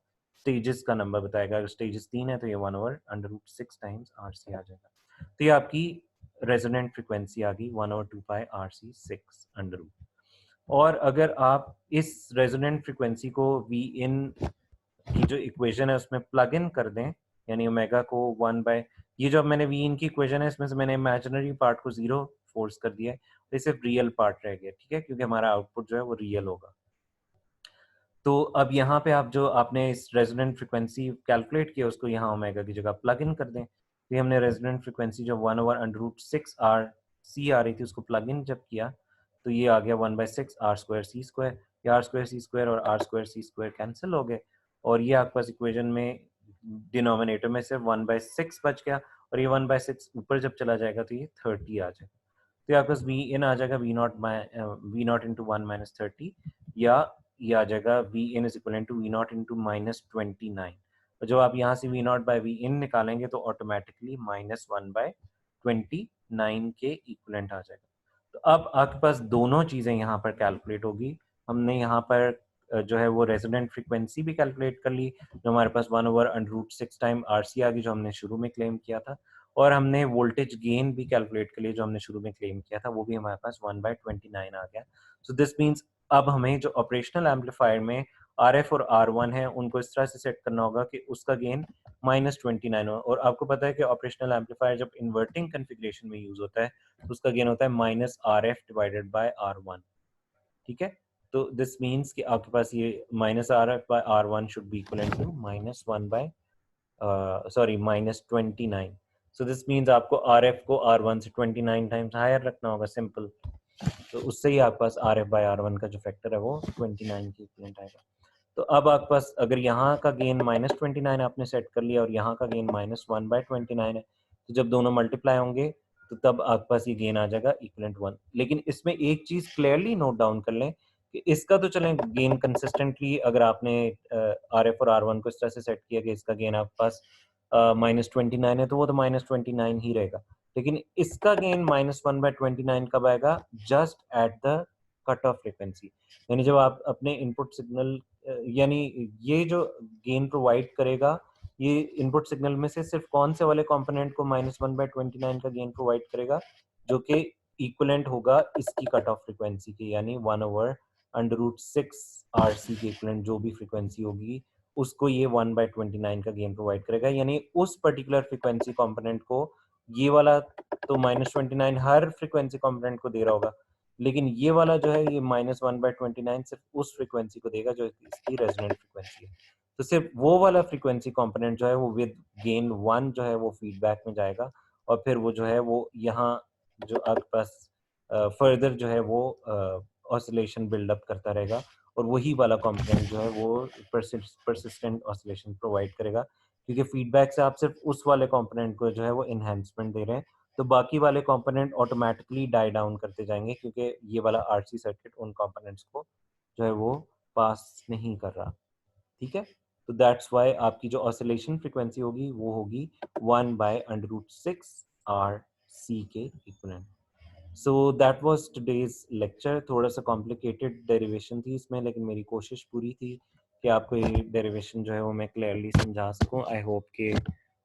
स्टेजेस का नंबर बताएगा, अगर स्टेजेस 3 है तो ये 1/√6 टाइम्स आर सी आ जाएगा। तो ये आपकी रेजोनेंट फ्रीक्वेंसी आ गई 1/2 पाई आर सी 6 और अगर आप इस रेजोनेंट फ्रीक्वेंसी को वी इन की जो इक्वेशन है उसमें प्लग इन कर दें, यानी ओमेगा को 1 बाय, ये जो अब मैंने वी इन की इक्वेशन है इसमें से मैंने इमेजिनरी पार्ट को जीरो फोर्स कर दिया है, तो ये सिर्फ रियल पार्ट रह गया, ठीक है, क्योंकि हमारा आउटपुट जो है वो रियल होगा। तो अब यहाँ पे आप जो आपने इस रेजोनेंट फ्रीक्वेंसी कैलकुलेट किया उसको यहाँ ओमेगा की जगह प्लग इन कर दें, तो ये हमने रेजोनेंट फ्रीक्वेंसी जो 1/√6 आर सी आ रही थी उसको प्लग इन जब किया, तो ये आ गया 1/6 आर स्क्वायर सी स्क्वायर, ये आर स्क्वायर सी स्क्वायर और R square C square cancel हो गए, और ये आपके पास इक्वेशन में डिनोमिनेटर में सिर्फ 1/6 बच गया, और ये 1/6 ऊपर जब चला जाएगा तो ये 30 आ जाएगा। तो आपके पास वी इन आ जाएगा वी नॉट इंटू 1 - 30, या ये आ जाएगा V in is equal to V naught into -29। और जब आप यहाँ से V naught by V in निकालेंगे तो ऑटोमेटिकली -1/29 के इक्वलेंट आ जाएगा। तो अब आपके पास दोनों चीज़ें यहाँ पर कैलकुलेट होगी। हमने यहाँ पर जो है वो रेजोनेंट फ्रीक्वेंसी भी कैलकुलेट कर ली, जो हमारे पास 1/√6 टाइम आर सी आ गई, जो हमने शुरू में क्लेम किया था, और हमने वोल्टेज गेन भी कैलकुलेट कर लिया जो हमने शुरू में क्लेम किया था, वो भी हमारे पास 1/29 आ गया। सो दिस मीन्स अब हमें जो ऑपरेशनल एम्पलीफायर में आर एफ और आर वन है उनको इस तरह से सेट करना होगा कि उसका गेन -29 हो, और आपको पता है कि ऑपरेशनल एम्पलीफायर जब इन्वर्टिंग कन्फिग्रेशन में यूज होता है तो उसका गेन होता है -RF डिवाइडेड बाय R1, ठीक है। तो दिस मीन्स कि आपके पास ये -RF/R1 should be equal to -29। So this means आपको RF को R1 से 29 टाइम्स हायर रखना होगा, सिंपल। तो उससे ही आपके पास RF/R1 का जो फैक्टर है वो 29 के इक्वलेंट आएगा। तो अब आपके पास अगर यहाँ का गेन -29 आपने सेट कर लिया और यहाँ का गेन -1/29 है, तो जब दोनों मल्टीप्लाई होंगे तो तब आपके पास ये गेन आ जाएगा इक्वलेंट 1। लेकिन इसमें एक चीज़ क्लियरली नोट डाउन कर लें कि इसका तो चलें गेन कंसिस्टेंटली, अगर आपने RF और R1 को इस तरह से सेट किया कि इसका गेन आपके पास -29 है, तो वो तो -29 ही रहेगा। लेकिन इसका गेन -1/29 कब आएगा? Just at the cut off frequency. यानी जब आप अपने इनपुट सिग्नल यानी ये जो गेन प्रोवाइड करेगा, ये इनपुट सिग्नल में से सिर्फ कौन से वाले कंपोनेंट को -1/29 का गेन प्रोवाइड करेगा? जो कि इक्विवेलेंट होगा इसकी कट ऑफ फ्रीक्वेंसी के, यानी 1/√6 RC के इक्विवेलेंट जो भी फ्रीक्वेंसी होगी, उसको ये 1/29 का गेन प्रोवाइड करेगा। यानी उस पर्टिकुलर फ्रीक्वेंसी कंपोनेंट को ये वाला तो -29 हर फ्रीक्वेंसी कंपोनेंट को दे रहा होगा, लेकिन ये वाला जो है ये -1/29 सिर्फ उस फ्रीक्वेंसी को देगा जो इसकी रेजोनेंट फ्रीक्वेंसी है। तो सिर्फ वो वाला फ्रीक्वेंसी कंपोनेंट जो है वो विद गेन 1 जो है वो फीडबैक में जाएगा, और फिर वो जो है वो यहाँ जो आपके पास फर्दर जो है वो ऑसिलेशन बिल्डअप करता रहेगा, और वही वाला कंपोनेंट जो है वो परसिस्टेंट ऑसिलेशन प्रोवाइड करेगा, क्योंकि फीडबैक से आप सिर्फ उस वाले कंपोनेंट को जो है वो एनहांसमेंट दे रहे हैं, तो बाकी वाले कंपोनेंट ऑटोमेटिकली डाई डाउन करते जाएंगे, क्योंकि ये वाला आरसी सर्किट उन कंपोनेंट्स को जो है वो पास नहीं कर रहा। ठीक है, तो दैट्स वाई आपकी जो ऑसिलेशन फ्रीक्वेंसी होगी वो होगी 1/√6 आर सी के equivalent. So that was today's lecture. थोड़ा सा कॉम्प्लिकेटेड डेरिवेशन थी इसमें, लेकिन मेरी कोशिश पूरी थी कि आपको ये डेरिवेशन जो है वो मैं क्लियरली समझा सकूं। आई होप कि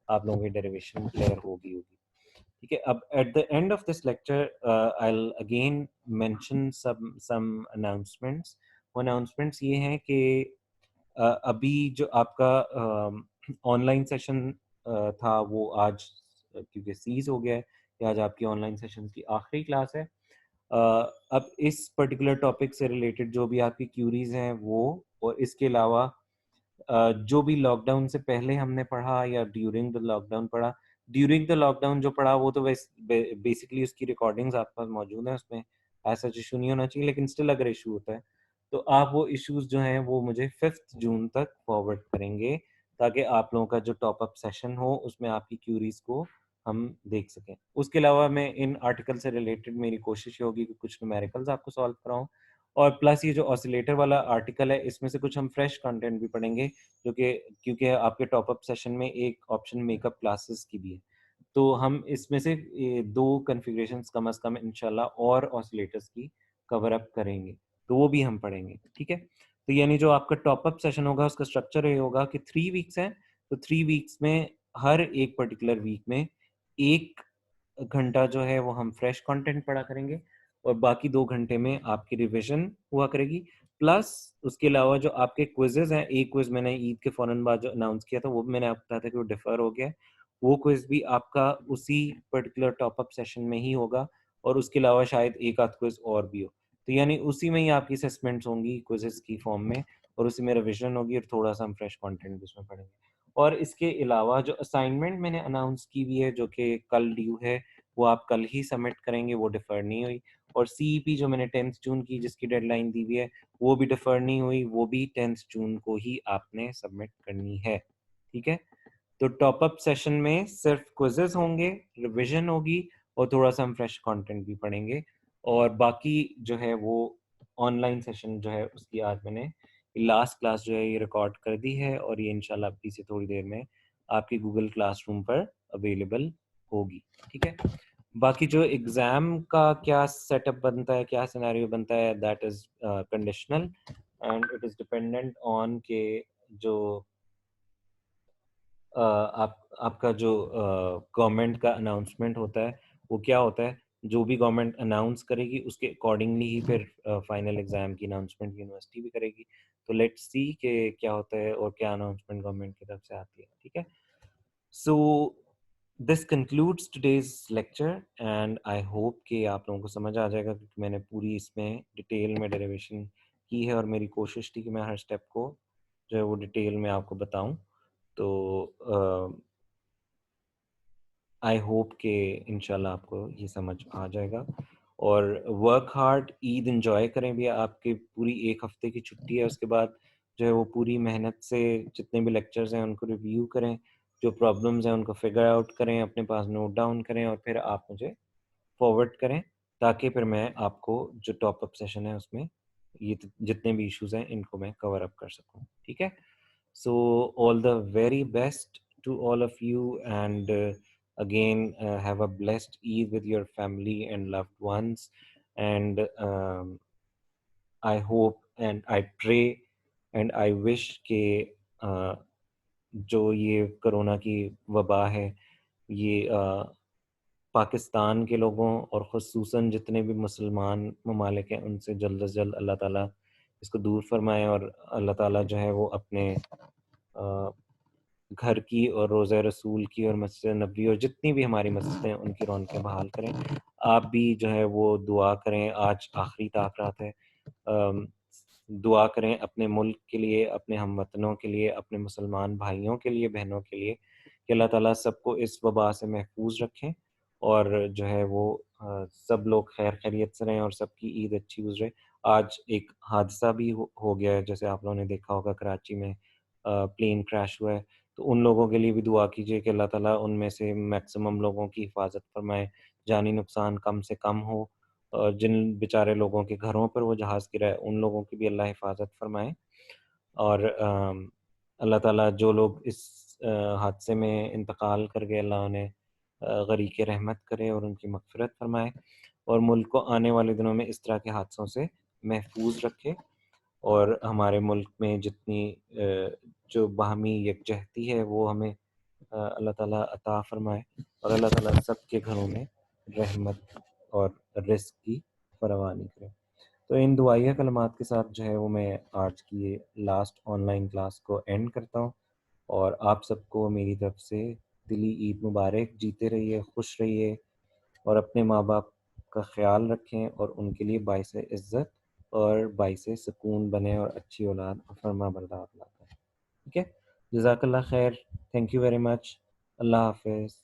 आप लोगों की डेरिवेशन क्लियर होगी। ठीक है, अब at the end of this lecture I will again mention some announcements. वो अनाउंसमेंट्स ये हैं कि अभी जो आपका ऑनलाइन सेशन था वो आज क्योंकि सीज हो गया है कि आज आपकी ऑनलाइन सेशन की आखिरी क्लास है। अब इस पर्टिकुलर टॉपिक से रिलेटेड जो भी आपकी क्यूरीज हैं वो, और इसके अलावा जो भी लॉकडाउन से पहले हमने पढ़ा या ड्यूरिंग द लॉकडाउन पढ़ा, ड्यूरिंग द लॉकडाउन जो पढ़ा वो तो बेसिकली उसकी रिकॉर्डिंग्स आपके पास मौजूद हैं, उसमें ऐसा इशू नहीं होना चाहिए, लेकिन स्टिल अगर इशू होता है तो आप वो इश्यूज जो हैं वो मुझे 5 जून तक फॉरवर्ड करेंगे, ताकि आप लोगों का जो टॉप अप सेशन हो उसमें आपकी क्यूरीज को हम देख सकें। उसके अलावा मैं इन आर्टिकल से रिलेटेड मेरी कोशिश ये होगी कि कुछ न्यूमेरिकल्स आपको सॉल्व कराऊं, और प्लस ये जो ऑसिलेटर वाला आर्टिकल है इसमें से कुछ हम फ्रेश कंटेंट भी पढ़ेंगे, जो कि क्योंकि आपके टॉप अप सेशन में एक ऑप्शन मेकअप क्लासेस की भी है, तो हम इसमें से 2 कॉन्फ़िगरेशंस कम से कम इंशाल्लाह और ऑसिलेटर्स की कवर अप करेंगे, तो वो भी हम पढ़ेंगे। ठीक है, तो यानी जो आपका टॉप अप सेशन होगा उसका स्ट्रक्चर ये होगा कि 3 वीक्स हैं, तो 3 वीक्स में हर एक पर्टिकुलर वीक में 1 घंटा जो है वो हम फ्रेश कंटेंट पढ़ा करेंगे, और बाकी 2 घंटे में आपकी रिवीजन हुआ करेगी। प्लस उसके अलावा जो आपके क्विज़ेज़ हैं, एक क्विज़ मैंने ईद के फ़ौरन बाद जो अनाउंस किया था वो भी मैंने आपको बताया था कि वो डिफ़र हो गया है। वो क्विज़ भी आपका उसी पर्टिकुलर टॉप अप सेशन में ही होगा, और उसके अलावा शायद एक आध क्विज़ और भी हो। तो यानी उसी में ही आपकी असेसमेंट्स होंगी क्विज़ेज़ की फ़ॉर्म में, और उसी में रिवीजन होगी, और थोड़ा-सा हम फ्रेश कंटेंट भी उसमें पढ़ेंगे। और इसके अलावा जो असाइनमेंट मैंने अनाउंस की हुई है जो कि कल ड्यू है, वो आप कल ही सबमिट करेंगे, वो डिफ़र नहीं हुई। और सीईपी जो मैंने 10th जून की जिसकी डेडलाइन दी हुई है, वो भी डिफ़र नहीं हुई, वो भी 10th जून को ही आपने सबमिट करनी है। ठीक है? तो टॉप अप सेशन में सिर्फ क्विज़ेज़ होंगे, रिवीजन होगी, और थोड़ा-सा हम फ्रेश कंटेंट भी पढ़ेंगे, और बाकी जो है वो ऑनलाइन सेशन जो है उसकी आज मैंने लास्ट क्लास जो है ये रिकॉर्ड कर दी है, और ये इंशाल्लाह अभी से थोड़ी देर में आपकी गूगल क्लासरूम पर अवेलेबल होगी। ठीक है? बाकी जो एग्ज़ाम का क्या सेटअप बनता है, क्या सिनेरियो बनता है, that is conditional, and it is dependent on के जो आपका जो गवर्नमेंट का अनाउंसमेंट होता है, वो क्या होता है, जो भी गवर्नमेंट अनाउंस करेगी उसके अकॉर्डिंगली ही फिर फाइनल एग्ज़ाम की अनाउंसमेंट यूनिवर्सिटी भी करेगी। तो लेट्स सी कि क्या होता है और क्या अनाउंसमेंट गवर्नमेंट की तरफ से आती है। ठीक है? So this concludes today's lecture, and I hope कि आप लोगों को समझ आ जाएगा, क्योंकि मैंने पूरी इसमें डिटेल में डेरिवेशन की है, और मेरी कोशिश थी कि मैं हर स्टेप को जो है वो डिटेल में आपको बताऊँ। तो आई होप कि इंशाल्लाह आपको ये समझ आ जाएगा, और वर्क हार्ड, ईद एंजॉय करें भी। आपकी पूरी 1 हफ्ते की छुट्टी है, उसके बाद जो है वो पूरी मेहनत से जितने भी लेक्चर्स हैं उनको रिव्यू करें, जो प्रॉब्लम्स हैं उनको फिगर आउट करें, अपने पास नोट डाउन करें, और फिर आप मुझे फॉरवर्ड करें, ताकि फिर मैं आपको जो टॉप अप सेशन है उसमें ये जितने भी इश्यूज़ हैं इनको मैं कवर अप कर सकूँ, ठीक है? So all the very best to all of you, and again have a blessed Eid with your family and loved ones. And I hope and I pray and I wish के uh, जो ये corona की वबा है ये पाकिस्तान के लोगों और ख़ुसूसन जितने भी मुसलमान ममालिक हैं उनसे जल्द से जल्द अल्लाह ताला इसको दूर फरमाए, और अल्लाह ताला जो है वो अपने अ, घर की और रोज़ा रसूल की और मस्जिद नबवी और जितनी भी हमारी मस्जिदें हैं उनकी रौनकें बहाल करें। आप भी जो है वो दुआ करें, आज आखिरी ताक़रात है। अम, दुआ करें अपने मुल्क के लिए, अपने हमवतनों के लिए, अपने मुसलमान भाइयों के लिए, बहनों के लिए कि अल्लाह ताला सबको इस वबा से महफूज़ रखें, और जो है वो सब लोग खैर खैरियत से रहें और सबकी ईद अच्छी गुज़रे। आज एक हादसा भी हो गया है, जैसे आप लोगों ने देखा होगा कराची में प्लेन क्रैश हुआ है। तो उन लोगों के लिए भी दुआ कीजिए कि अल्लाह ताला उनमें से मैक्सिमम लोगों की हिफ़ाज़त फ़रमाए, जानी नुकसान कम से कम हो। जिन बेचारे लोगों के घरों पर वो जहाज़ गिरा है, उन लोगों की भी अल्लाह हिफ़ाज़त फ़रमाए, और अल्लाह ताला जो लोग इस हादसे में इंतकाल कर गए, अल्लाह उन्हें गरीक़ रहमत करे और उनकी मग़फ़िरत फ़रमाए, और मुल्क को आने वाले दिनों में इस तरह के हादसों से महफूज़ रखे, और हमारे मुल्क में जितनी जो बाहमी यकजहती है वो हमें अल्लाह ताला अता फ़रमाए, और अल्लाह ताला सबके घरों में रहमत और रिज़्क़ की फरावानी करे। तो इन दुआइया कलमात के साथ जो है वो मैं आज की ये लास्ट ऑनलाइन क्लास को एंड करता हूँ, और आप सबको मेरी तरफ से दिली ईद मुबारक। जीते रहिए, खुश रहिए, और अपने माँ-बाप का ख़्याल रखें और उनके लिए बाइस इज़्ज़त और बाइस सुकून बने, और अच्छी औलाद और फरमा-बरदार अता करें। ठीक है? जज़ाकल्लाह ख़ैर। Thank you very much. अल्लाह हाफ़िज़।